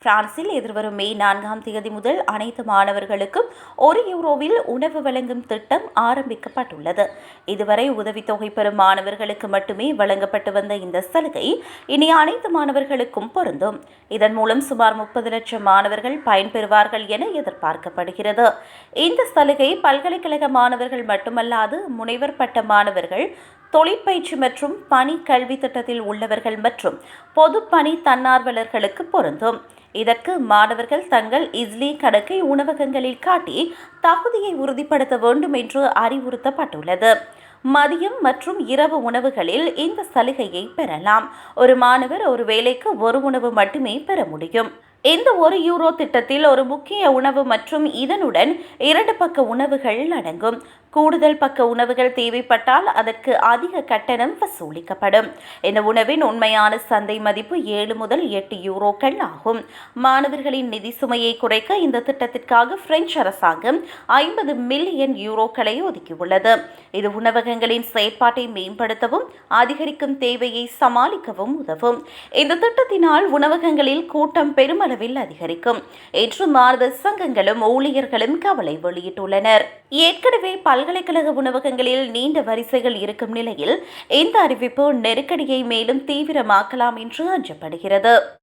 பிரான்சில் எதிர்வரும் மே 4ஆம் தேதி முதல் அனைத்து மாணவர்களுக்கும் €1 உணவு வழங்கும் திட்டம் ஆரம்பிக்கப்பட்டுள்ளது. இதுவரை உதவித்தொகை பெறும் மாணவர்களுக்கு மட்டுமே வழங்கப்பட்டு வந்த இந்த சலுகை இனி அனைத்து மாணவர்களுக்கும் பொருந்தும். இதன் மூலம் சுமார் 30 லட்சம் மாணவர்கள் பயன்பெறுவார்கள் என எதிர்பார்க்கப்படுகிறது. இந்த சலுகை பல்கலைக்கழக மாணவர்கள் மட்டுமல்லாது முனைவர் பட்ட மாணவர்கள், தொழிற்பயிற்சி மற்றும் பணி கல்வி திட்டத்தில் உள்ளவர்கள் மற்றும் பொதுப்பணி தன்னார்வலர்களுக்கு பொருந்தும். இதற்கு மாணவர்கள் தங்கள் இஸ்லி கணக்கை உணவகங்களில் காட்டி தகுதியை உறுதிப்படுத்த வேண்டும் என்று அறிவுறுத்தப்பட்டுள்ளது. மதியம் மற்றும் இரவு உணவுகளில் இந்த சலுகையை பெறலாம். ஒரு மாணவர் ஒரு வேளைக்கு ஒரு உணவு மட்டுமே பெற முடியும். இந்த €1 திட்டத்தில் ஒரு முக்கிய உணவு மற்றும் இதனுடன் 2 பக்க உணவுகள் அடங்கும். கூடுதல் பக்க உணவுகள் தேவைப்பட்டால் அதற்கு அதிக கட்டணம் வசூலிக்கப்படும். இந்த உணவின் உண்மையான சந்தை மதிப்பு €7 முதல் €8 ஆகும். மாணவர்களின் நிதி சுமையை குறைக்க இந்த திட்டத்திற்காக பிரெஞ்சு அரசாங்கம் €50 மில்லியன் ஒதுக்கியுள்ளது. இது உணவகங்களின் செயற்பாட்டை மேம்படுத்தவும் அதிகரிக்கும் தேவையை சமாளிக்கவும் உதவும். இந்த திட்டத்தினால் உணவகங்களில் கூட்டம் பெருமளவில் அதிகரிக்கும் என்று மாணவர் சங்கங்களும் ஊழியர்களும் கவலை வெளியிட்டுள்ளனர். ஏற்கனவே பல்கலைக்கழக உணவகங்களில் நீண்ட வரிசைகள் இருக்கும் நிலையில் இந்த அறிவிப்பு நெருக்கடியை மேலும் தீவிரமாக்கலாம் என்று அஞ்சப்படுகிறது.